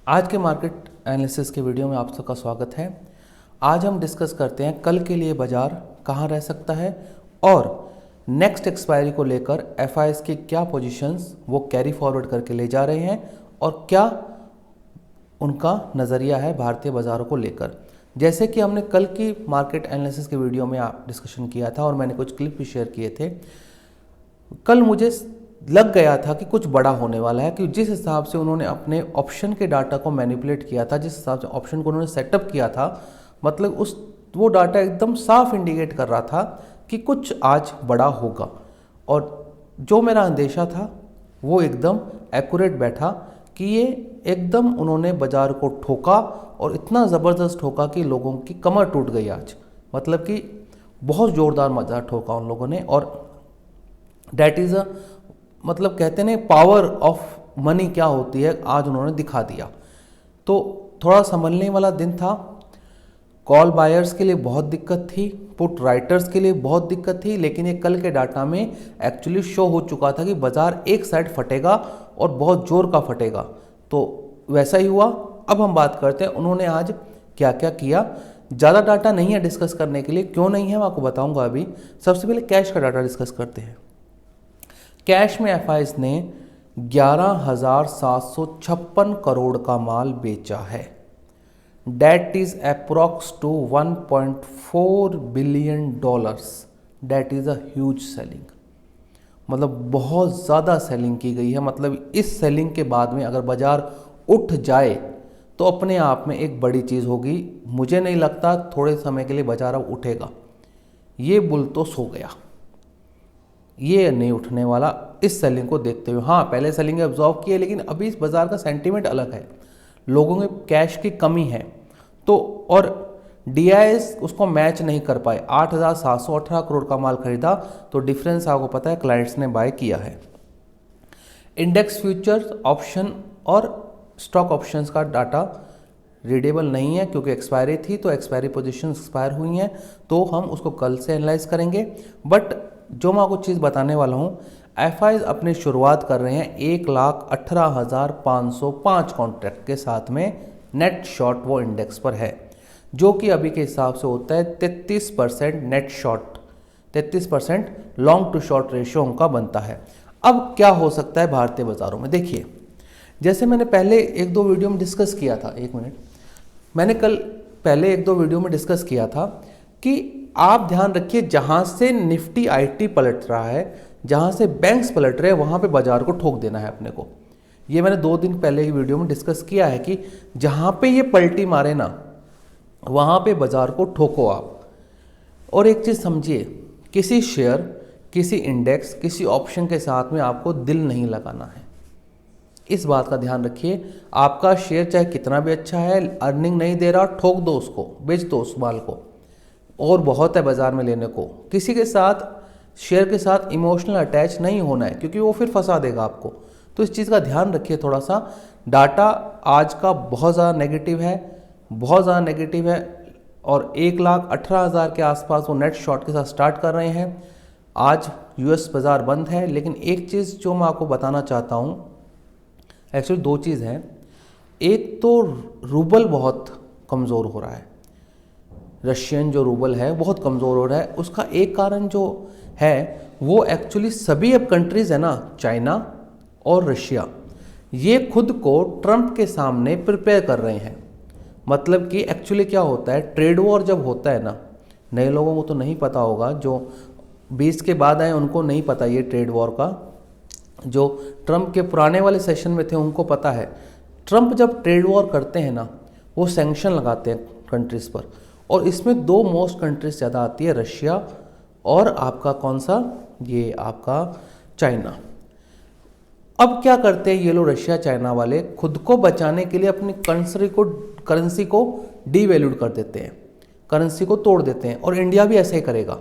आज के market analysis के वीडियो में आप सबका स्वागत है। आज हम डिस्कस करते हैं कल के लिए बाजार कहाँ रह सकता है और नेक्स्ट एक्सपायरी को लेकर एफआईएस की क्या पोजीशंस वो कैरी फॉरवर्ड करके ले जा रहे हैं और क्या उनका नज़रिया है भारतीय बाज़ारों को लेकर। जैसे कि हमने कल की मार्केट एनालिसिस के वीडियो में डिस्कशन किया था और मैंने कुछ क्लिप भी शेयर किए थे। कल मुझे लग गया था कि कुछ बड़ा होने वाला है, कि जिस हिसाब से उन्होंने अपने ऑप्शन के डाटा को मैनिपुलेट किया था, जिस हिसाब से ऑप्शन को उन्होंने सेटअप किया था, मतलब वो डाटा एकदम साफ इंडिकेट कर रहा था कि कुछ आज बड़ा होगा। और जो मेरा अंदेशा था वो एकदम एक्यूरेट बैठा कि ये एकदम उन्होंने बाजार को ठोका और इतना ज़बरदस्त ठोका कि लोगों की कमर टूट गई आज। मतलब कि बहुत ज़ोरदार बाजार ठोका उन लोगों ने। और डैट इज़ मतलब कहते हैं पावर ऑफ मनी क्या होती है, आज उन्होंने दिखा दिया। तो थोड़ा संभलने वाला दिन था। कॉल बायर्स के लिए बहुत दिक्कत थी, पुट राइटर्स के लिए बहुत दिक्कत थी, लेकिन ये कल के डाटा में एक्चुअली शो हो चुका था कि बाजार एक साइड फटेगा और बहुत जोर का फटेगा। तो वैसा ही हुआ। अब हम बात करते हैं उन्होंने आज क्या क्या किया। ज़्यादा डाटा नहीं है डिस्कस करने के लिए, क्यों नहीं है मैं आपको बताऊंगा अभी। सबसे पहले कैश का डाटा डिस्कस करते हैं। कैश में एफआईएस ने 11,756 करोड़ का माल बेचा है। Debt is approx to $1.4 billion. Debt is a huge selling. मतलब बहुत ज़्यादा सेलिंग की गई है। मतलब इस सेलिंग के बाद में अगर बाजार उठ जाए तो अपने आप में एक बड़ी चीज़ होगी। मुझे नहीं लगता थोड़े समय के लिए बाजार अब उठेगा। ये बुल तो सो गया, ये नहीं उठने वाला इस सेलिंग को देखते हुए। हाँ, पहले सेलिंग एब्जॉर्व की है, लेकिन अभी इस बाजार का सेंटीमेंट अलग है। लोगों में कैश की कमी है तो, और डीआईएस उसको मैच नहीं कर पाए। 8,718 करोड़ का माल खरीदा तो डिफरेंस आपको पता है क्लाइंट्स ने बाय किया है। इंडेक्स फ्यूचर्स ऑप्शन और स्टॉक ऑप्शंस का डाटा रीडेबल नहीं है क्योंकि एक्सपायरी थी, तो एक्सपायरी पोजीशन एक्सपायर हुई हैं, तो हम उसको कल से एनालाइज करेंगे। बट जो मैं आपको चीज़ बताने वाला हूँ, एफआईएस अपनी शुरुआत कर रहे हैं 1,18,505 कॉन्ट्रैक्ट के साथ में। नेट शॉर्ट वो इंडेक्स पर है, जो कि अभी के हिसाब से होता है 33% net short, 33% long to short ratio उनका बनता है। अब क्या हो सकता है भारतीय बाजारों में, देखिए। जैसे मैंने पहले एक दो वीडियो में डिस्कस किया था, एक मिनट, मैंने कल पहले एक दो वीडियो में डिस्कस किया था कि आप ध्यान रखिए, जहाँ से निफ्टी आईटी पलट रहा है, जहाँ से बैंक्स पलट रहे हैं, वहाँ पे बाजार को ठोक देना है अपने को। ये मैंने 2 दिन पहले ही वीडियो में डिस्कस किया है कि जहाँ पे ये पलटी मारे ना, वहाँ पे बाजार को ठोको आप। और एक चीज़ समझिए, किसी शेयर, किसी इंडेक्स, किसी ऑप्शन के साथ में आपको दिल नहीं लगाना है। इस बात का ध्यान रखिए। आपका शेयर चाहे कितना भी अच्छा है, अर्निंग नहीं दे रहा, ठोक दो उसको, बेच दो उस माल को, और बहुत है बाजार में लेने को। किसी के साथ, शेयर के साथ इमोशनल अटैच नहीं होना है, क्योंकि वो फिर फंसा देगा आपको। तो इस चीज़ का ध्यान रखिए थोड़ा सा। डाटा आज का बहुत ज़्यादा नेगेटिव है, बहुत ज़्यादा नेगेटिव है, और 1,18,000 के आसपास वो नेट शॉर्ट के साथ स्टार्ट कर रहे हैं। आज यूएस बाज़ार बंद है, लेकिन एक चीज़ जो मैं आपको बताना चाहता हूँ, एक्चुअली 2 चीज़ हैं। एक तो रूबल बहुत कमज़ोर हो रहा है, रशियन जो रूबल है बहुत कमज़ोर हो रहा है। उसका एक कारण जो है वो एक्चुअली सभी अब कंट्रीज़ है ना, चाइना और रशिया, ये खुद को ट्रंप के सामने प्रिपेयर कर रहे हैं। मतलब कि एक्चुअली क्या होता है, ट्रेड वॉर जब होता है ना, नए लोगों को तो नहीं पता होगा, जो 20 के बाद आए उनको नहीं पता ये ट्रेड वॉर का। जो ट्रंप के पुराने वाले सेशन में थे उनको पता है। ट्रंप जब ट्रेड वॉर करते हैं ना, वो सैंक्शन लगाते हैं कंट्रीज़ पर, और इसमें 2 मोस्ट कंट्रीज ज़्यादा आती है, रशिया और आपका कौन सा, ये आपका चाइना। अब क्या करते हैं ये लोग रशिया चाइना वाले, खुद को बचाने के लिए अपनी करेंसी को डीवैल्यूड कर देते हैं, करेंसी को तोड़ देते हैं। और इंडिया भी ऐसे ही करेगा।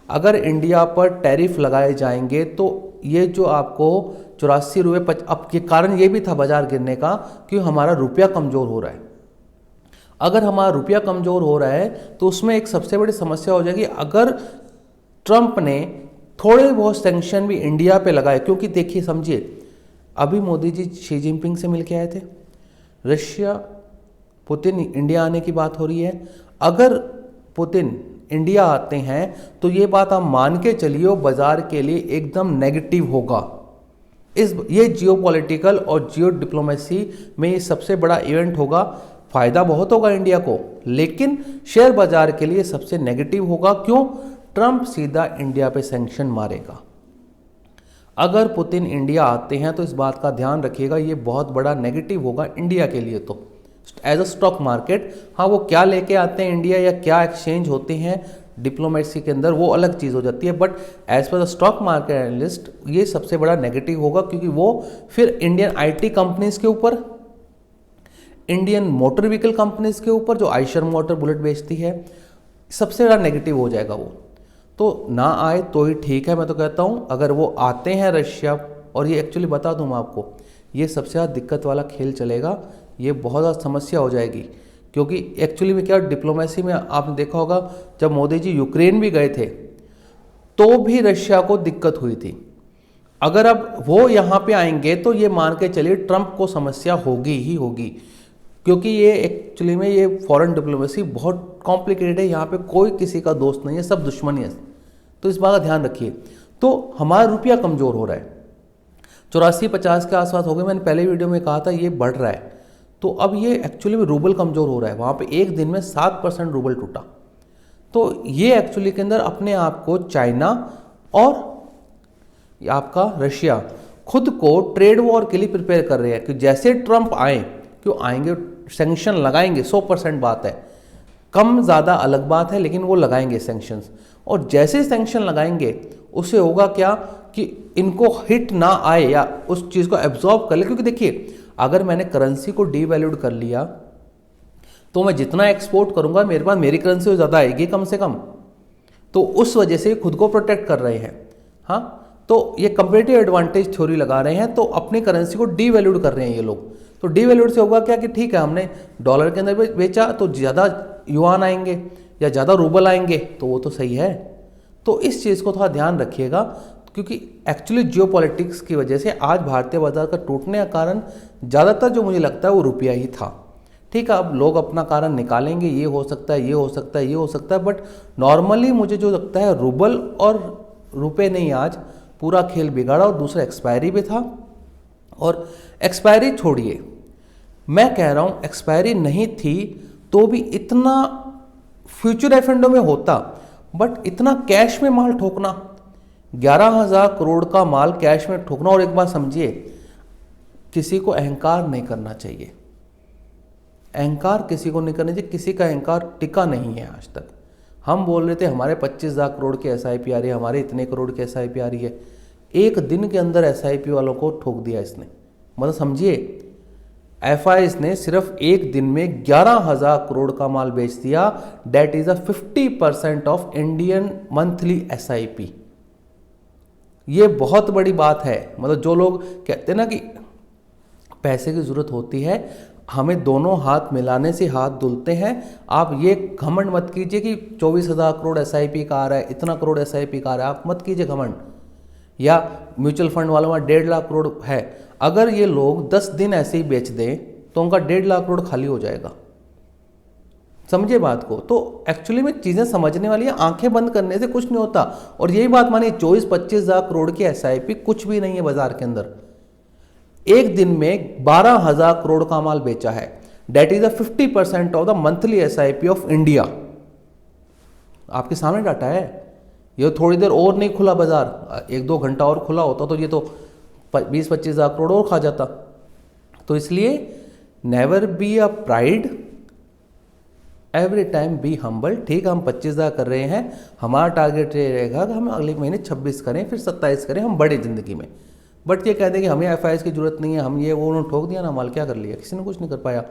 अगर इंडिया पर टैरिफ लगाए जाएंगे तो ये जो आपको 84 रुपये, अब के कारण ये भी था बाजार गिरने का कि हमारा रुपया कमज़ोर हो रहा है। अगर हमारा रुपया कमज़ोर हो रहा है तो उसमें एक सबसे बड़ी समस्या हो जाएगी, अगर ट्रंप ने थोड़े बहुत सैंक्शन भी इंडिया पे लगाए। क्योंकि देखिए समझिए, अभी मोदी जी शी जिनपिंग से मिल के आए थे, रशिया पुतिन इंडिया आने की बात हो रही है। अगर पुतिन इंडिया आते हैं तो ये बात आप मान के चलिए बाजार के लिए एकदम नेगेटिव होगा। ये जियोपॉलिटिकल और जियो डिप्लोमेसी में ये सबसे बड़ा इवेंट होगा। फायदा बहुत होगा इंडिया को, लेकिन शेयर बाजार के लिए सबसे नेगेटिव होगा। क्यों? ट्रंप सीधा इंडिया पे सैंक्शन मारेगा। अगर पुतिन इंडिया आते हैं तो इस बात का ध्यान रखिएगा, ये बहुत बड़ा नेगेटिव होगा इंडिया के लिए। तो एज अ स्टॉक मार्केट, हाँ वो क्या लेके आते हैं इंडिया या क्या एक्सचेंज होते हैं डिप्लोमेसी के अंदर, वो अलग चीज़ हो जाती है, but as per the stock market analyst ये सबसे बड़ा नेगेटिव होगा, क्योंकि वो फिर इंडियन आईटी कंपनीज के ऊपर, इंडियन मोटर व्हीकल कंपनीज के ऊपर जो आइशर मोटर बुलेट बेचती है, सबसे बड़ा नेगेटिव हो जाएगा वो। तो ना आए तो ही ठीक है, मैं तो कहता हूँ। अगर वो आते हैं रशिया, और ये एक्चुअली बता दूँ मैं आपको, ये सबसे ज़्यादा दिक्कत वाला खेल चलेगा, ये बहुत ज़्यादा समस्या हो जाएगी। क्योंकि एक्चुअली में क्या डिप्लोमेसी में आपने देखा होगा, जब मोदी जी यूक्रेन भी गए थे तो भी रशिया को दिक्कत हुई थी। अगर अब वो यहाँ पे आएंगे तो ये मान के चलिए ट्रंप को समस्या होगी ही होगी, क्योंकि ये एक्चुअली में ये फॉरेन डिप्लोमेसी बहुत कॉम्प्लिकेटेड है। यहाँ पे कोई किसी का दोस्त नहीं है, सब दुश्मनी है। तो इस बात का ध्यान रखिए। तो हमारा रुपया कमज़ोर हो रहा है, 84-50 के आसपास हो गए। मैंने पहले वीडियो में कहा था ये बढ़ रहा है, तो अब ये एक्चुअली में रूबल कमज़ोर हो रहा है। वहाँ पे एक दिन में 7% रूबल टूटा। तो ये एक्चुअली के अंदर अपने आप को चाइना और आपका रशिया खुद को ट्रेड वॉर के लिए प्रिपेयर कर रहे हैं कि जैसे ट्रंप आए, क्यों आएंगे, सैंक्शन लगाएंगे, 100% बात है, कम ज़्यादा अलग बात है, लेकिन वो लगाएंगे सैंक्शंस। और जैसे सैंक्शन लगाएंगे उससे होगा क्या कि इनको हिट ना आए या उस चीज़ को एब्जॉर्ब कर ले। क्योंकि देखिए, अगर मैंने करेंसी को डीवैल्यूड कर लिया तो मैं जितना एक्सपोर्ट करूंगा मेरे पास मेरी करेंसी से ज़्यादा आएगी कम से कम। तो उस वजह से खुद को प्रोटेक्ट कर रहे हैं। हाँ, तो ये कंपेरेटिव एडवांटेज थ्योरी लगा रहे हैं, तो अपनी करेंसी को डीवैल्यूड कर रहे हैं ये लोग। तो डीवैल्यूड से होगा क्या कि ठीक है, हमने डॉलर के अंदर बेचा तो ज़्यादा युआन आएंगे या ज़्यादा रूबल आएंगे, तो वो तो सही है। तो इस चीज़ को थोड़ा ध्यान रखिएगा, क्योंकि एक्चुअली जियोपॉलिटिक्स की वजह से आज भारतीय बाजार का टूटने का कारण ज़्यादातर जो मुझे लगता है वो रुपया ही था। ठीक है, अब लोग अपना कारण निकालेंगे, ये हो सकता है, ये हो सकता है, ये हो सकता है, बट नॉर्मली मुझे जो लगता है रूबल और रुपये ने ही आज पूरा खेल बिगाड़ा। और दूसरा एक्सपायरी भी था। और एक्सपायरी छोड़िए, मैं कह रहा हूँ एक्सपायरी नहीं थी तो भी इतना फ्यूचर एफेंडो में होता, बट इतना कैश में माल ठोकना, 11,000 करोड़ का माल कैश में ठोकना। और एक बात समझिए, किसी को अहंकार नहीं करना चाहिए, अहंकार किसी को नहीं करना चाहिए, किसी का अहंकार टिका नहीं है आज तक। हम बोल रहे थे हमारे 25,000 करोड़ की SIP आ रही है, हमारे इतने करोड़ की SIP आ रही है, एक दिन के अंदर SIP वालों को ठोक दिया इसने। मतलब समझिए, FIs ने सिर्फ एक दिन में 11,000 करोड़ का माल बेच दिया। Debt is 50% of Indian monthly SIP। ये बहुत बड़ी बात है। मतलब जो लोग कहते हैं ना कि पैसे की जरूरत होती है, हमें दोनों हाथ मिलाने से हाथ धुलते हैं। आप ये घमंड मत कीजिए कि 24,000 करोड़ SIP का आ रहा है, इतना करोड़ SIP का आ रहा है, आप मत कीजिए घमंड। या म्यूचुअल फंड वालों में 1.5 लाख करोड़ है, अगर ये लोग 10 दिन ऐसे ही बेच दें तो उनका 1.5 लाख करोड़ खाली हो जाएगा। समझिए बात को। तो एक्चुअली में चीज़ें समझने वाली है, आंखें बंद करने से कुछ नहीं होता। और यही बात मानिए, 24-25,000 करोड़ की SIP कुछ भी नहीं है बाजार के अंदर। एक दिन में 12,000 करोड़ का माल बेचा है। Debt is 50% of the monthly SIP of India. आपके सामने डाटा है। ये थोड़ी देर और नहीं खुला बाजार, 1-2 घंटा और खुला होता तो ये तो 20-25,000 करोड़ और खा जाता। तो इसलिए never be a pride, every time be humble. ठीक है, हम 25,000 कर रहे हैं, हमारा टारगेट ये रहेगा कि हम अगले महीने 26 करें, फिर 27 करें, हम बड़े जिंदगी में। बट ये कह दें कि हमें FIs की जरूरत नहीं है, हम ये वो, उन्होंने ठोक दिया ना माल, क्या कर लिया, किसी ने कुछ नहीं कर पाया।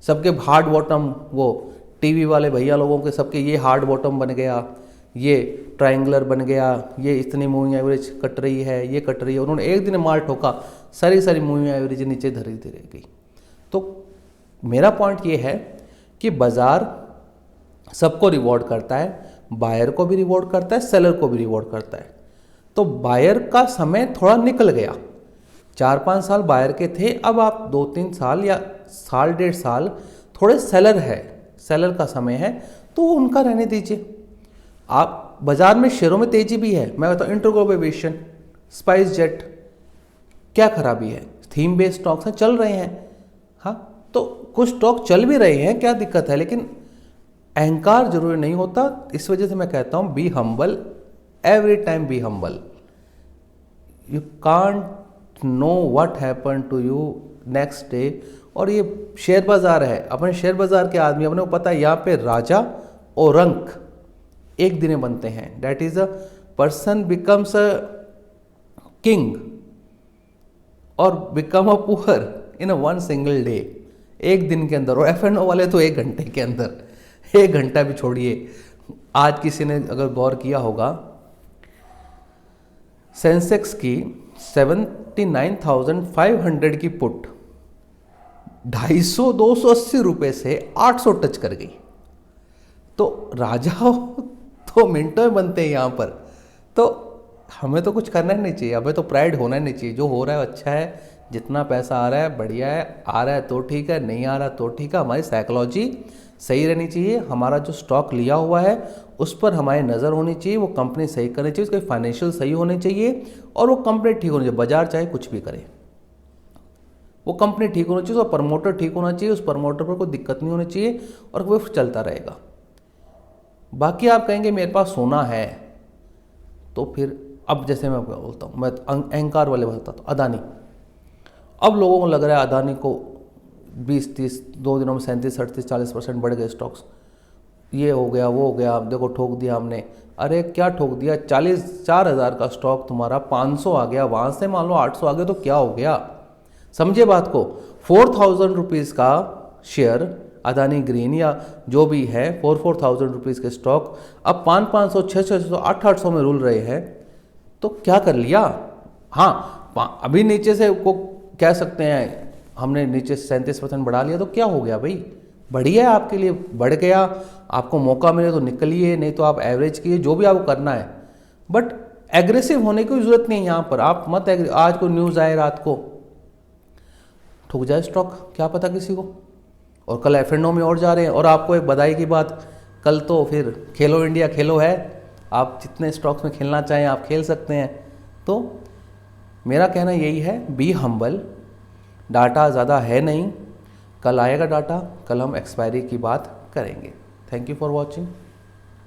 सबके हार्ड बॉटम, वो टीवी वाले भैया लोगों के सबके ये हार्ड बॉटम बन गया, ये ट्रायंगुलर बन गया, ये इतनी मूविंग एवरेज कट रही है, ये कट रही है। उन्होंने एक दिन माल ठोका, सारी मूविंग एवरेज नीचे धरी रह गई। तो मेरा पॉइंट ये है कि बाजार सबको रिवॉर्ड करता है, बायर को भी रिवॉर्ड करता है, सेलर को भी रिवॉर्ड करता है। तो बायर का समय थोड़ा निकल गया, 4-5 साल बायर के थे, अब आप 2-3 साल या साल 1.5 साल थोड़े सेलर का समय है, तो उनका रहने दीजिए। आप बाजार में शेयरों में तेजी भी है, मैं बताऊँ इंटरग्लोब एविएशन, स्पाइस जेट, क्या खराबी है? थीम बेस्ड स्टॉक्स हैं, चल रहे हैं। हाँ, तो कुछ स्टॉक चल भी रहे हैं, क्या दिक्कत है? लेकिन अहंकार जरूरी नहीं होता। इस वजह से मैं कहता हूँ be humble, every time be humble. You can't know what happen to you next day. और ये शेयर बाजार है, अपने शेयर बाजार के आदमी, अपने को पता है यहाँ पे राजा और रंक एक दिन में बनते हैं। That is a person becomes a king और become a poor in a one single day, एक दिन के अंदर। और एफ&ओ वाले तो 1 घंटे के अंदर, 1 घंटा भी छोड़िए। आज किसी ने अगर गौर किया होगा, सेंसेक्स की 79,500 की पुट 280 रुपये से 800 टच कर गई। तो राजा तो मिनटों में बनते हैं यहाँ पर। तो हमें तो कुछ करना ही नहीं चाहिए, हमें तो प्राइड होना ही नहीं चाहिए। जो हो रहा है अच्छा है, जितना पैसा आ रहा है बढ़िया है, आ रहा है तो ठीक है, नहीं आ रहा तो ठीक है। हमारी साइकोलॉजी सही रहनी चाहिए, हमारा जो स्टॉक लिया हुआ है उस पर हमारी नज़र होनी चाहिए, वो कंपनी सही करनी चाहिए, उसके फाइनेंशियल सही होने चाहिए और वो कंपनी ठीक होनी चाहिए। बाजार चाहे कुछ भी करे, वो कंपनी ठीक होनी चाहिए, उसका प्रमोटर ठीक होना चाहिए, उस प्रमोटर पर कोई दिक्कत नहीं होनी चाहिए और वो चलता रहेगा। बाकी आप कहेंगे मेरे पास सोना है, तो फिर अब जैसे मैं बोलता हूँ, मैं अहंकार वाले बताता हूँ, अदानी। अब लोगों को लग रहा है अदानी को 20-30 2 दिनों में 37-38-40% बढ़ गए स्टॉक्स, ये हो गया वो हो गया, देखो ठोक दिया हमने। अरे क्या ठोक दिया? 4,000 का स्टॉक तुम्हारा 500 आ गया, वहाँ से मान लो 800 आ गया तो क्या हो गया? समझे बात को। 4,000 रुपीज़ का शेयर अदानी ग्रीन या जो भी है, 4,000 रुपीज़ के स्टॉक अब 500, 600, 800 में रुल रहे हैं, तो क्या कर लिया? हाँ, अभी नीचे से को कह सकते हैं हमने नीचे 37% बढ़ा लिया तो क्या हो गया भाई? बढ़िया है आपके लिए, बढ़ गया। आपको मौका मिले तो निकलिए, नहीं तो आप एवरेज कीजिए, जो भी आपको करना है। बट एग्रेसिव होने की जरूरत नहीं है यहाँ पर। आप मत आज को न्यूज़ आए रात को ठुक जाए स्टॉक, क्या पता किसी को, और कल एफ&ओ में और जा रहे हैं। और आपको एक बधाई की बात, कल तो फिर खेलो इंडिया खेलो है, आप जितने स्टॉक्स में खेलना चाहें आप खेल सकते हैं। तो मेरा कहना यही है, बी हम्बल। डाटा ज़्यादा है नहीं, कल आएगा डाटा, कल हम एक्सपायरी की बात करेंगे। Thank you for watching.